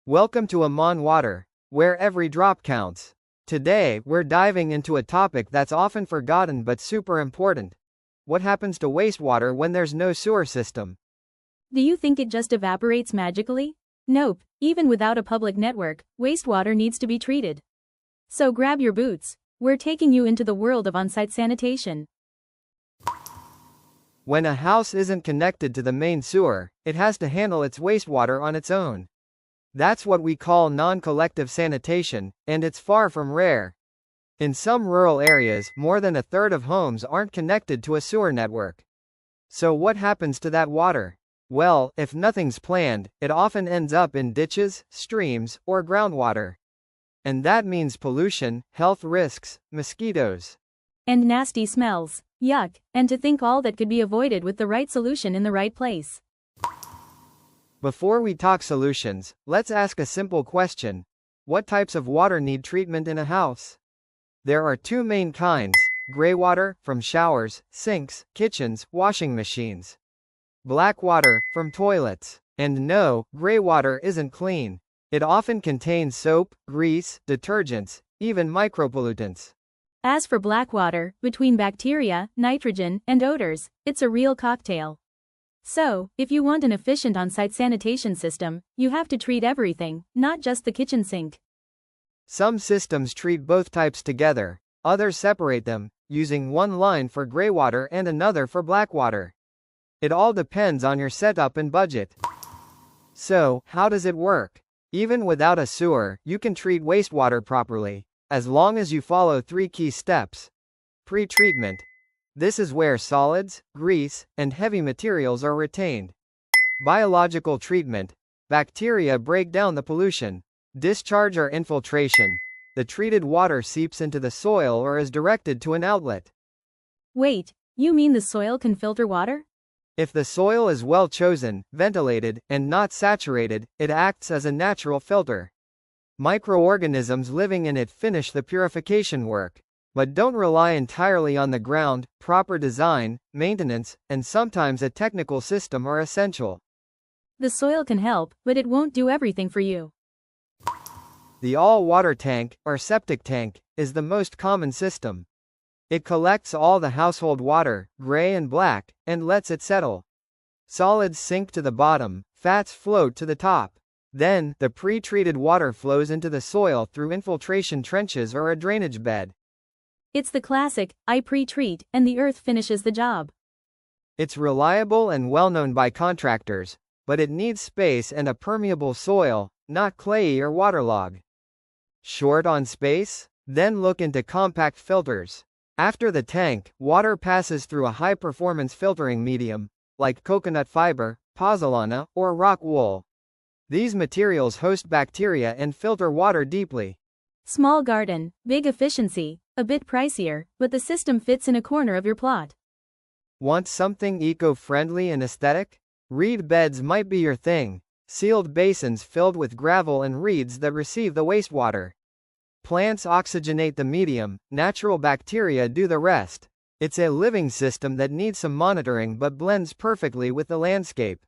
Welcome to AMAN-WATER, where every drop counts. Today, we're diving into a topic that's often forgotten but super important. What happens to wastewater when there's no sewer system? Do you think it just evaporates magically? Nope, even without a public network, wastewater needs to be treated. So grab your boots. We're taking you into the world of on-site sanitation. When a house isn't connected to the main sewer, it has to handle its wastewater on its own. That's what we call non-collective sanitation, and it's far from rare. In some rural areas, more than a third of homes aren't connected to a sewer network. So what happens to that water? Well, if nothing's planned, it often ends up in ditches, streams, or groundwater. And that means pollution, health risks, mosquitoes. And nasty smells. Yuck, and to think all that could be avoided with the right solution in the right place. Before we talk solutions, let's ask a simple question. What types of water need treatment in a house? There are two main kinds: greywater, from showers, sinks, kitchens, washing machines. Blackwater, from toilets. And no, greywater isn't clean. It often contains soap, grease, detergents, even micropollutants. As for Blackwater, between bacteria, nitrogen, and odors, it's a real cocktail. So, if you want an efficient on-site sanitation system, you have to treat everything, not just the kitchen sink. Some systems treat both types together, others separate them, using one line for greywater and another for blackwater. It all depends on your setup and budget. So, how does it work? Even without a sewer, you can treat wastewater properly, as long as you follow three key steps. Pre-treatment. This is where solids, grease, and heavy materials are retained. Biological treatment. Bacteria break down the pollution. Discharge or infiltration. The treated water seeps into the soil or is directed to an outlet. Wait, you mean the soil can filter water? If the soil is well chosen, ventilated, and not saturated, it acts as a natural filter. Microorganisms living in it finish the purification work. But don't rely entirely on the ground. Proper design, maintenance, and sometimes a technical system are essential. The soil can help, but it won't do everything for you. The all-water tank, or septic tank, is the most common system. It collects all the household water, gray and black, and lets it settle. Solids sink to the bottom, fats float to the top. Then, the pre-treated water flows into the soil through infiltration trenches or a drainage bed. It's the classic, I pre-treat, and the earth finishes the job. It's reliable and well-known by contractors, but it needs space and a permeable soil, not clayey or waterlogged. Short on space? Then look into compact filters. After the tank, water passes through a high-performance filtering medium, like coconut fiber, pozzolana, or rock wool. These materials host bacteria and filter water deeply. Small garden, big efficiency, a bit pricier, but the system fits in a corner of your plot. Want something eco-friendly and aesthetic? Reed beds might be your thing. Sealed basins filled with gravel and reeds that receive the wastewater. Plants oxygenate the medium, natural bacteria do the rest. It's a living system that needs some monitoring but blends perfectly with the landscape.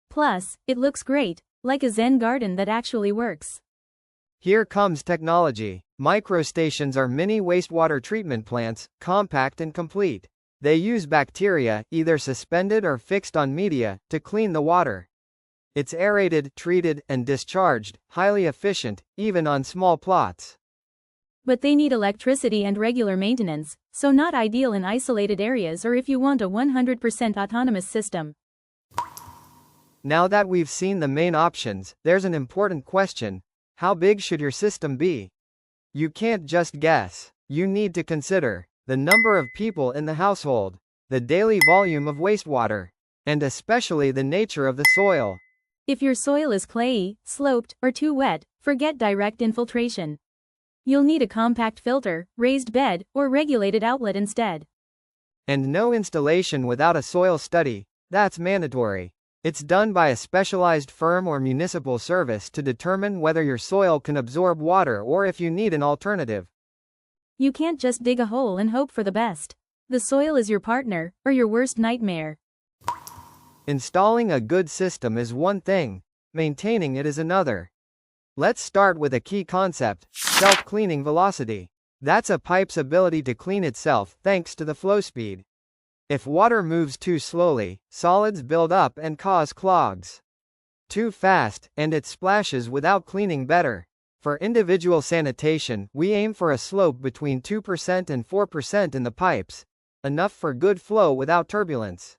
Plus, it looks great, like a Zen garden that actually works. Here comes technology. Microstations are mini wastewater treatment plants, compact and complete. They use bacteria, either suspended or fixed on media, to clean the water. It's aerated, treated, and discharged, highly efficient, even on small plots. But they need electricity and regular maintenance, so not ideal in isolated areas or if you want a 100% autonomous system. Now that we've seen the main options, there's an important question. How big should your system be? You can't just guess. You need to consider the number of people in the household, the daily volume of wastewater, and especially the nature of the soil. If your soil is clayey, sloped, or too wet, forget direct infiltration. You'll need a compact filter, raised bed, or regulated outlet instead. And no installation without a soil study. That's mandatory. It's done by a specialized firm or municipal service to determine whether your soil can absorb water or if you need an alternative. You can't just dig a hole and hope for the best. The soil is your partner, or your worst nightmare. Installing a good system is one thing, maintaining it is another. Let's start with a key concept: self-cleaning velocity. That's a pipe's ability to clean itself thanks to the flow speed. If water moves too slowly, solids build up and cause clogs. Too fast, and it splashes without cleaning better. For individual sanitation, we aim for a slope between 2% and 4% in the pipes, enough for good flow without turbulence.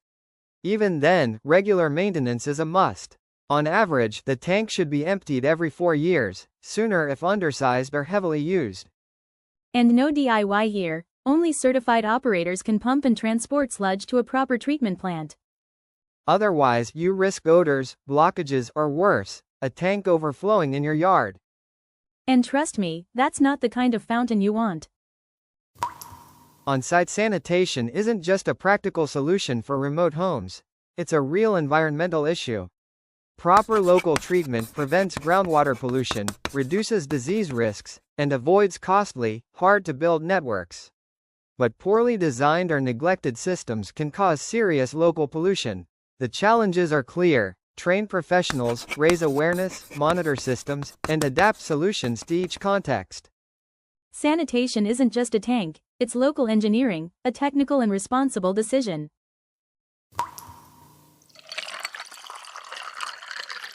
Even then, regular maintenance is a must. On average, the tank should be emptied every 4 years, sooner if undersized or heavily used. And no DIY here, only certified operators can pump and transport sludge to a proper treatment plant. Otherwise, you risk odors, blockages, or worse, a tank overflowing in your yard. And trust me, that's not the kind of fountain you want. On-site sanitation isn't just a practical solution for remote homes. It's a real environmental issue. Proper local treatment prevents groundwater pollution, reduces disease risks, and avoids costly, hard-to-build networks. But poorly designed or neglected systems can cause serious local pollution. The challenges are clear: train professionals, raise awareness, monitor systems, and adapt solutions to each context. Sanitation isn't just a tank, it's local engineering, a technical and responsible decision.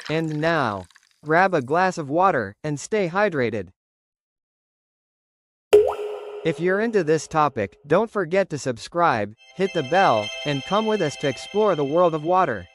And now, grab a glass of water and stay hydrated. If you're into this topic, don't forget to subscribe, hit the bell, and come with us to explore the world of water.